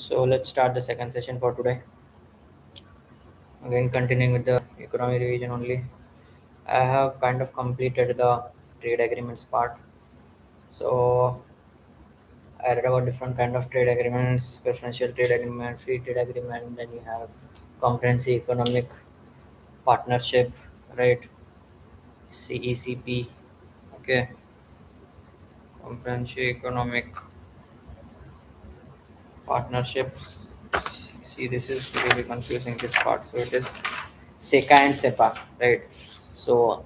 So let's start the second session for today. Again, continuing with the economy revision only. I have kind of completed the trade agreements part. So I read about different kind of trade agreements, preferential trade agreement, free trade agreement. Then you have comprehensive economic partnership, right? CECP. Okay, comprehensive economic partnerships. See, this is really confusing this part. So it is SECA and SEPA, right? So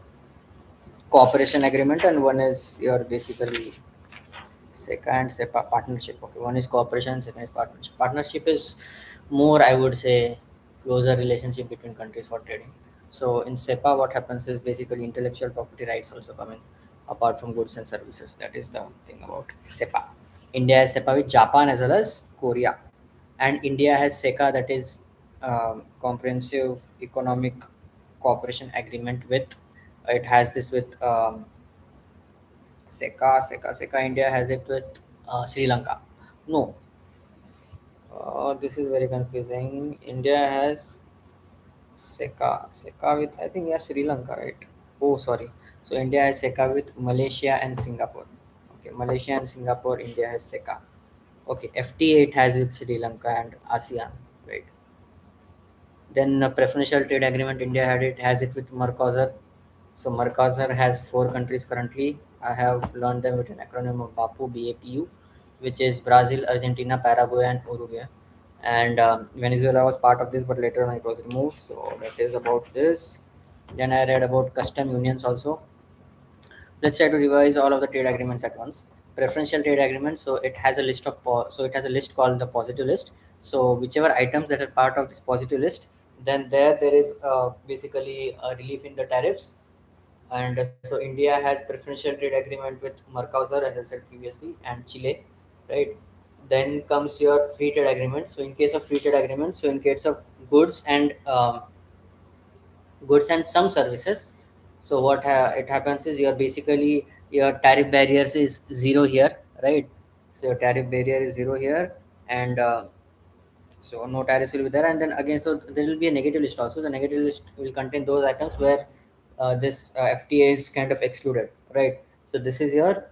cooperation agreement and one is your basically SECA and SEPA partnership. Okay, one is cooperation and second is partnership. Partnership is more, I would say, closer relationship between countries for trading. So in SEPA, what happens is basically intellectual property rights also come in apart from goods and services. That is the thing about SEPA. India has SEPA with Japan as well as Korea, and India has SECA, that is comprehensive economic cooperation agreement with. It has this with SECA. India has it with Sri Lanka. No, this is very confusing. India has SECA with, I think, yeah, Sri Lanka, right? Oh, sorry. So India has SECA with Malaysia and Singapore. Okay, Malaysia and Singapore. India has SECA. Okay, FTA it has with Sri Lanka and ASEAN, right? Then preferential trade agreement, India has it with Mercosur. So Mercosur has four countries currently. I have learned them with an acronym of BAPU, BAPU, which is Brazil, Argentina, Paraguay, and Uruguay. And Venezuela was part of this, but later on it was removed. So that is about this. Then I read about custom unions also. Let's try to revise all of the trade agreements at once. Preferential trade agreement, so it has a list of so it has a list called the positive list. So whichever items that are part of this positive list, then there is basically a relief in the tariffs. And so India has preferential trade agreement with Mercosur, as I said previously, and Chile, right? Then comes your free trade agreement. So in case of free trade agreement, so in case of goods and some services, so it happens is your basically your tariff barriers is zero here, right? So your tariff barrier is zero here, and so no tariffs will be there. And then again, so there will be a negative list also. The negative list will contain those items where this FTA is kind of excluded, right? So this is your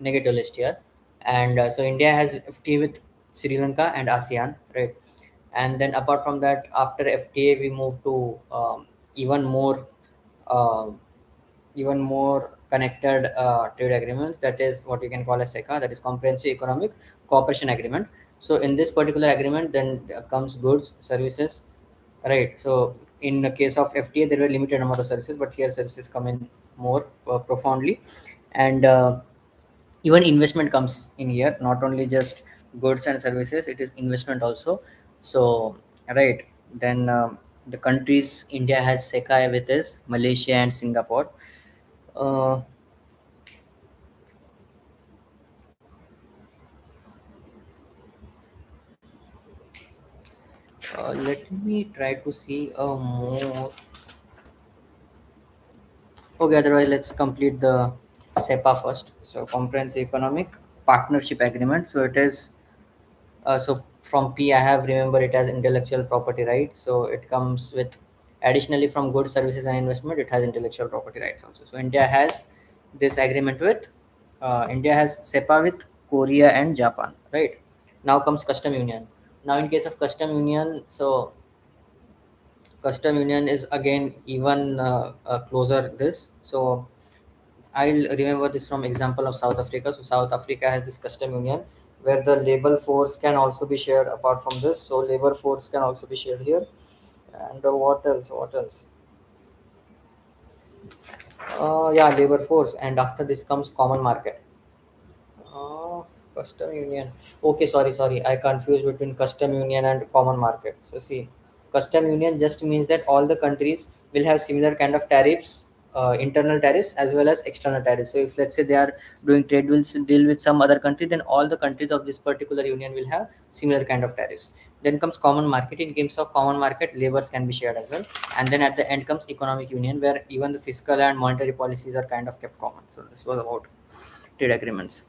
negative list here. And so India has FTA with Sri Lanka and ASEAN, right? And then apart from that, after FTA we move to even more uh, even more connected trade agreements, that is what you can call as SECA, that is comprehensive economic cooperation agreement. So in this particular agreement then comes goods, services, right? So in the case of FTA there were limited number of services, but here services come in more profoundly. And even investment comes in here, not only just goods and services, it is investment also. So right, then the countries India has SECA with is Malaysia and Singapore. uh, Let me try to see a more. Okay, otherwise let's complete the SEPA first. So comprehensive economic partnership agreement. So it is so from P I have remember it as intellectual property rights. So it comes with additionally from goods, services, and investment. It has intellectual property rights also. So India has this agreement with India has SEPA with Korea and Japan. Right, now comes custom union. Now in case of custom union, so custom union is again even closer this. So I'll remember this from example of South Africa. So South Africa has this custom union where the labor force can also be shared apart from this. So labor force can also be shared here. And what else? What else? Yeah, labor force. And after this comes common market. Uh, Custom union. Okay, sorry. I confused between custom union and common market. So see, custom union just means that all the countries will have similar kind of tariffs, internal tariffs as well as external tariffs. So if let's say they are doing trade deal with some other country, then all the countries of this particular union will have similar kind of tariffs. Then comes common market. In case of common market, labors can be shared as well. And then at the end comes economic union, where even the fiscal and monetary policies are kind of kept common. So this was about trade agreements.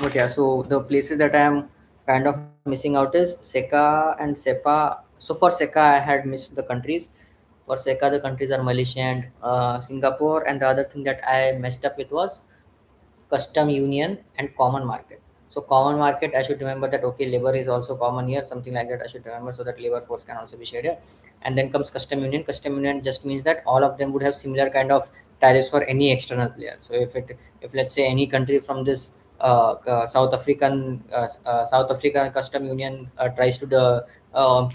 But yeah, so the places that I am kind of missing out is SECA and SEPA. So for SECA, I had missed the countries. For SECA, the countries are Malaysia and Singapore. And the other thing that I messed up with was custom union and common market. So common market, I should remember that okay, labor is also common here, something like that I should remember, so that labor force can also be shared here. And then comes custom union. Custom union just means that all of them would have similar kind of tariffs for any external player. So if let's say any country from this South African custom union tries to the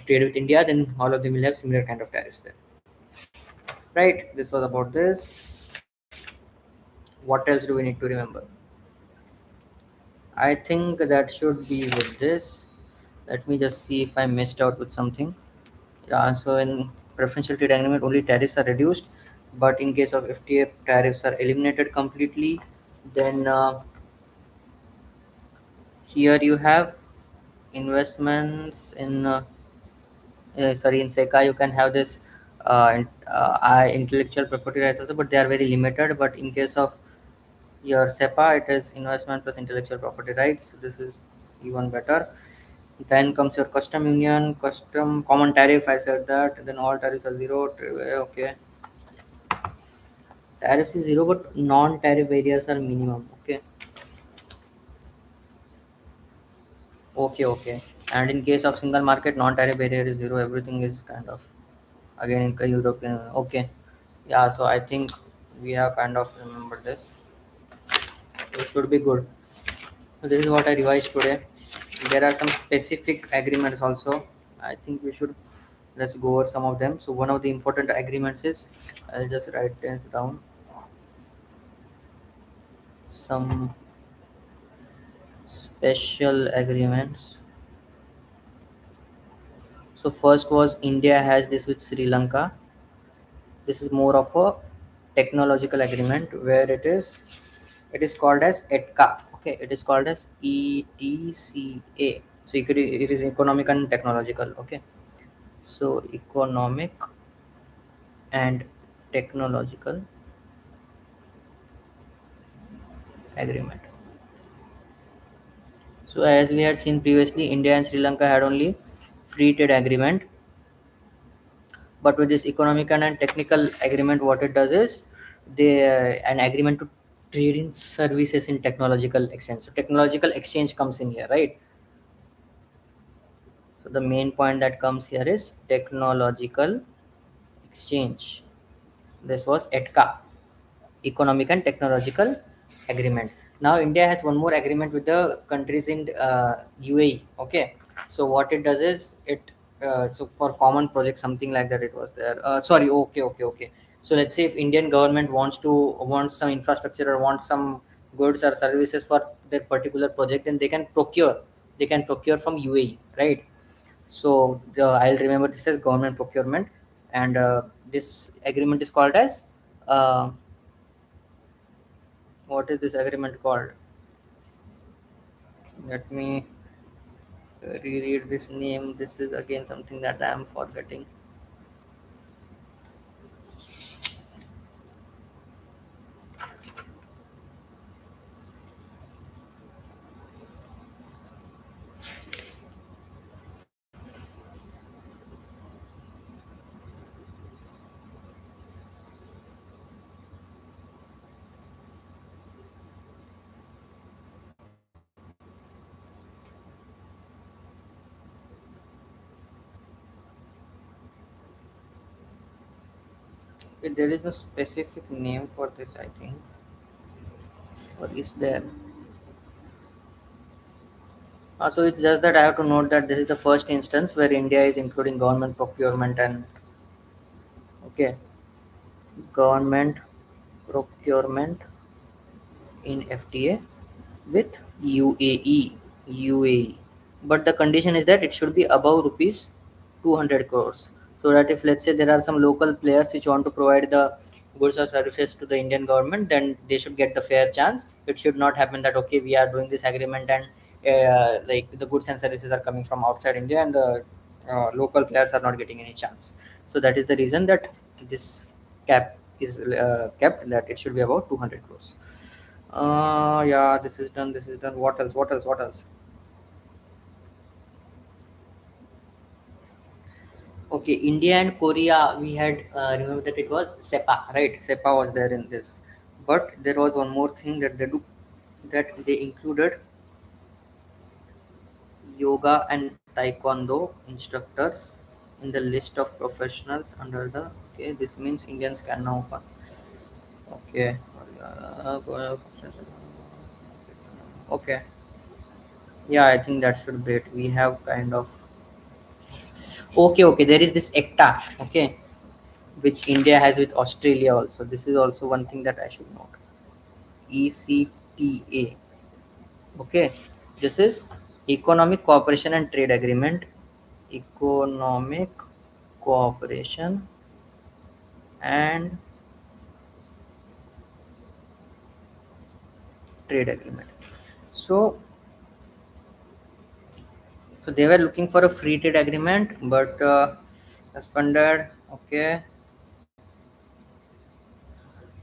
trade with India, then all of them will have similar kind of tariffs there. Right. This was about this. What else do we need to remember? I think that should be with this. Let me just see if I missed out with something. Yeah, so in preferential trade agreement, only tariffs are reduced, but in case of FTA, tariffs are eliminated completely. Then here you have investments in sorry, in SECA you can have this intellectual property rights also, but they are very limited. But in case of your SEPA, it is investment plus intellectual property rights. This is even better. Then comes your custom union, custom common tariff. I said that. Then all tariffs are zero. Okay, tariffs is zero, but non-tariff barriers are minimum. Okay, okay. And in case of single market, non-tariff barrier is zero. Everything is kind of again in European. Okay, yeah. So I think we have kind of remembered this. It should be good. So this is what I revised today. There are some specific agreements also. I think we should let's go over some of them. So one of the important agreements is I'll just write this down. Some special agreements. So first was India has this with Sri Lanka. This is more of a technological agreement where it is called as ETCA. Okay, it is called as ETCA. So it is economic and technological. Okay, so economic and technological agreement. So as we had seen previously, India and Sri Lanka had only free trade agreement, but with this economic and technical agreement, what it does is they an agreement to trade in services in technological exchange. So technological exchange comes in here, right? So the main point that comes here is technological exchange. This was ETCA, economic and technological agreement. Now India has one more agreement with the countries in UAE. Okay, so what it does is so for common projects, something like that, it was there. Sorry, okay. So let's say if Indian government wants some infrastructure or wants some goods or services for their particular project, and they can procure from UAE, right? So I'll remember this as government procurement, and this agreement is called as uh, what is this agreement called? Let me reread this name. This is again something that I am forgetting. There is no specific name for this, I think. Or is there? So it's just that I have to note that this is the first instance where India is including government procurement and okay, government procurement in FTA with UAE. But the condition is that it should be above rupees 200 crores. So that if let's say there are some local players which want to provide the goods or services to the Indian government, then they should get the fair chance. It should not happen that okay, we are doing this agreement and like the goods and services are coming from outside India and the local players are not getting any chance. So that is the reason that this cap is kept, that it should be about 200 crores. Yeah, this is done. What else? Okay, India and Korea, we had remember that it was SEPA, right? SEPA was there in this, but there was one more thing that they do, that they included yoga and taekwondo instructors in the list of professionals under the. Okay, this means Indians can now. Okay. Okay. Yeah, I think that should be it. We have kind of. Okay, okay. There is this ECTA. Okay, which India has with Australia also. This is also one thing that I should note. ECTA. Okay, this is Economic Cooperation and Trade Agreement. Economic Cooperation and Trade Agreement. So, so they were looking for a free trade agreement, but suspended. Okay,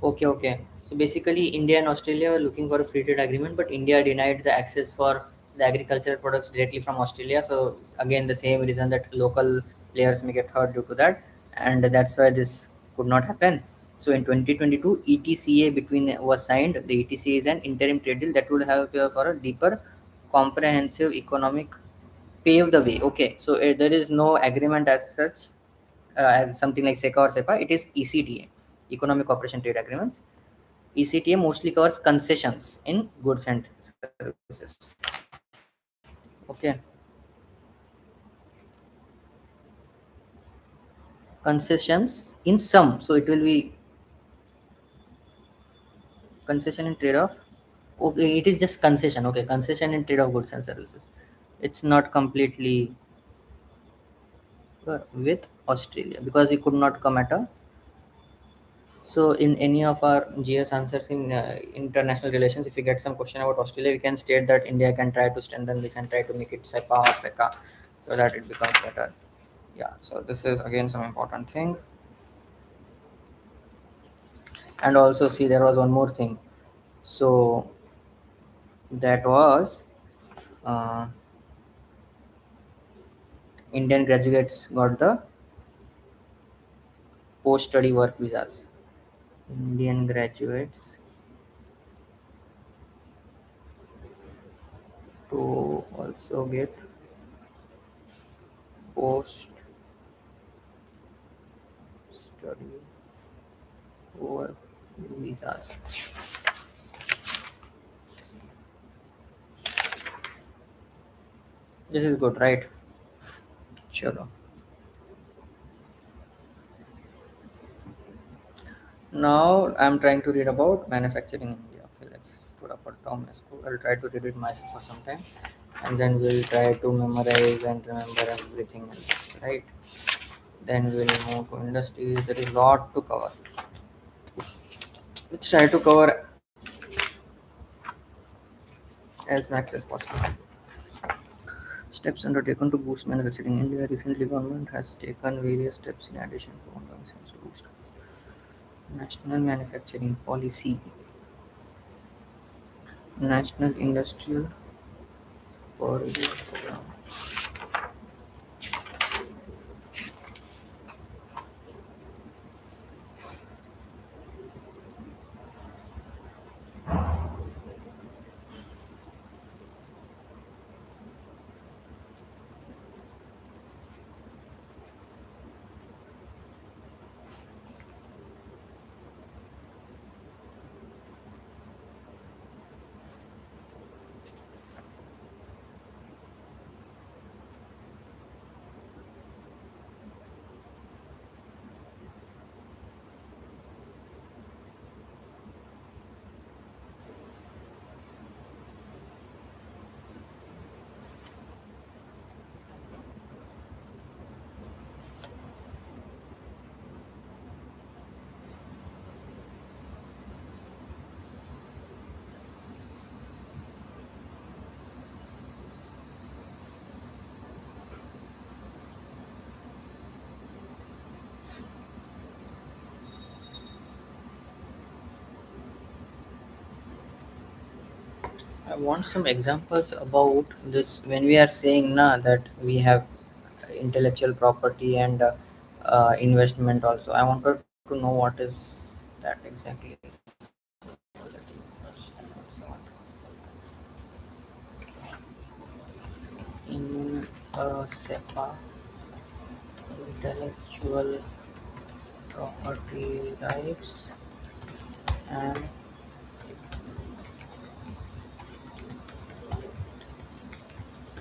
okay. So basically, India and Australia were looking for a free trade agreement, but India denied the access for the agricultural products directly from Australia. So again, the same reason that local players may get hurt due to that, and that's why this could not happen. So in 2022, ETCA between was signed. The ETCA is an interim trade deal that would help for a deeper, comprehensive economic pave the way. Okay, so there is no agreement as such, as something like SECA or SEPA. It is ECTA, Economic Cooperation Trade Agreements. ECTA mostly covers concessions in goods and services. Okay, concessions in some. So it will be concession in trade of. Okay, it is just concession. Okay, concession in trade of goods and services. It's not completely with Australia because we could not come at a. So in any of our GS answers in international relations, if we get some question about Australia, we can state that India can try to strengthen this and try to make it SEPA or SECA so that it becomes better. Yeah, so this is again some important thing. And also see, there was one more thing. So that was uh, Indian graduates got the post-study work visas. Indian graduates to also get post-study work visas. This is good, right? Chalo. Now I'm trying to read about manufacturing in India. Okay, let's put up a Thomas. I'll try to read it myself for some time, and then we'll try to memorize and remember everything else, right? Then we'll move to industries. There is a lot to cover. Let's try to cover as much as possible. Steps undertaken to boost manufacturing in India. Recently, government has taken various steps in addition to ongoing steps to boost national manufacturing policy, national industrial corridor program. I want some examples about this when we are saying na that we have intellectual property and investment also. I wanted to know what is that exactly. So let me search that also. In SEPA, intellectual property rights, and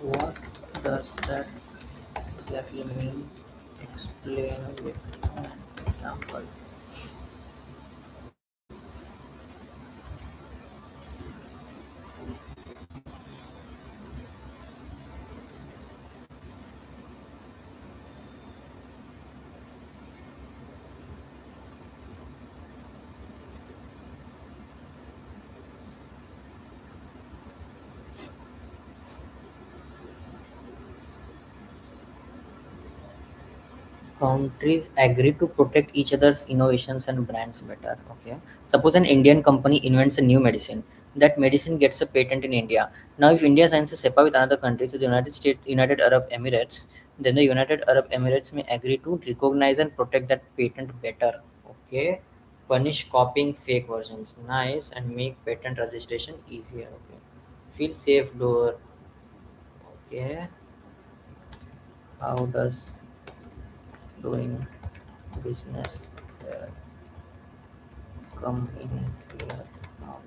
what does that exactly mean? Explain with an example. Countries agree to protect each other's innovations and brands better. Okay. Suppose an Indian company invents a new medicine. That medicine gets a patent in India. Now, if India signs a SEPA with another country, so the United States, United Arab Emirates, then the United Arab Emirates may agree to recognize and protect that patent better. Okay. Punish copying fake versions. Nice. And make patent registration easier. Okay. Feel safe door. Okay. How does doing business come in here now?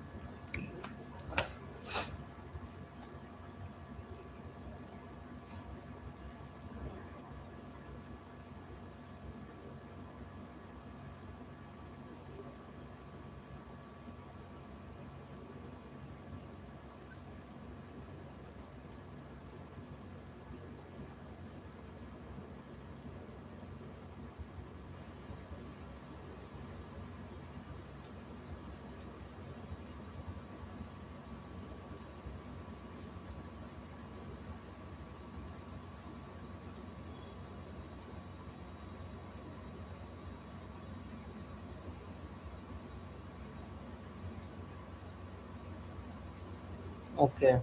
Okay.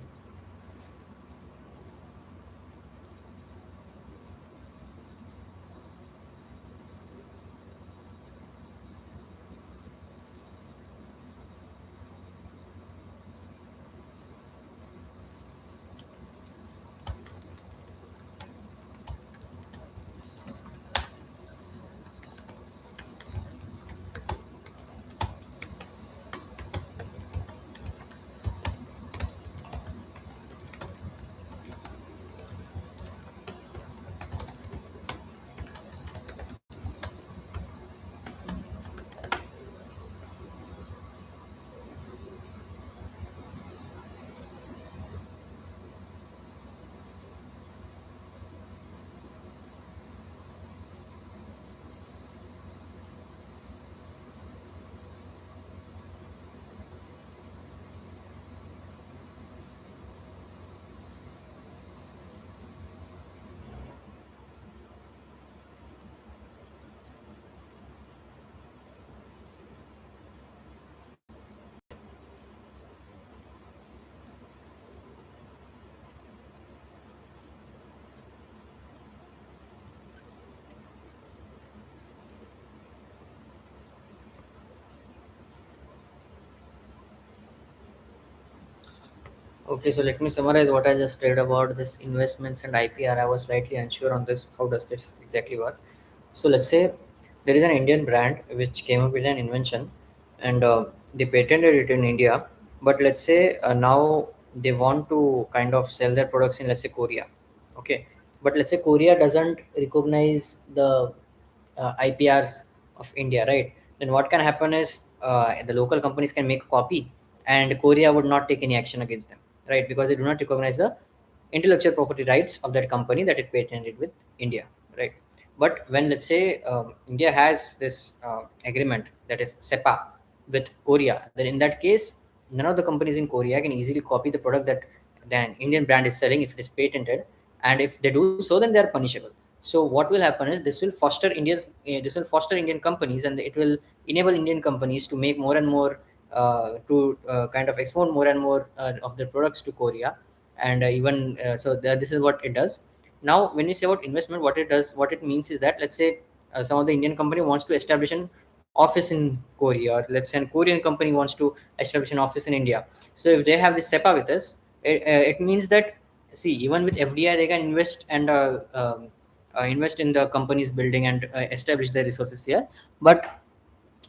Okay, so let me summarize what I just read about this investments and IPR. I was slightly unsure on this. How does this exactly work? So let's say there is an Indian brand which came up with an invention, and they patented it in India. But let's say now they want to kind of sell their products in, let's say, Korea. Okay, but let's say Korea doesn't recognize the IPRs of India, right? Then what can happen is the local companies can make a copy, and Korea would not take any action against them, right? Because they do not recognize the intellectual property rights of that company that it patented with India, right? But when, let's say, India has this agreement, that is SEPA, with Korea, then in that case, none of the companies in Korea can easily copy the product that an Indian brand is selling if it is patented, and if they do so, then they are punishable. So what will happen is this will foster Indian companies, and it will enable Indian companies to make more and more to kind of export more and more of their products to Korea, and even this is what it does. Now, when you say about investment, what it means is that, let's say some of the Indian company wants to establish an office in Korea, or let's say a Korean company wants to establish an office in India. So if they have this SEPA with us, it means that, see, even with FDI, they can invest and invest in the company's building and establish their resources here. But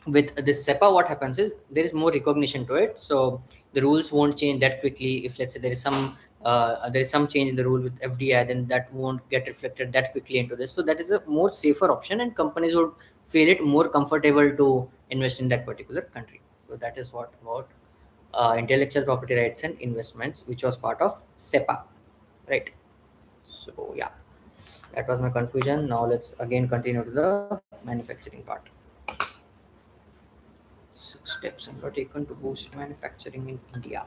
with this SEPA, what happens is there is more recognition to it. So the rules won't change that quickly. If, let's say, there is some change in the rule with FDI, then that won't get reflected that quickly into this. So that is a more safer option, and companies would feel it more comfortable to invest in that particular country. So that is what about intellectual property rights and investments, which was part of SEPA, right? So yeah, that was my confusion. Now let's again continue to the manufacturing part. 6 steps undertaken to boost manufacturing in India.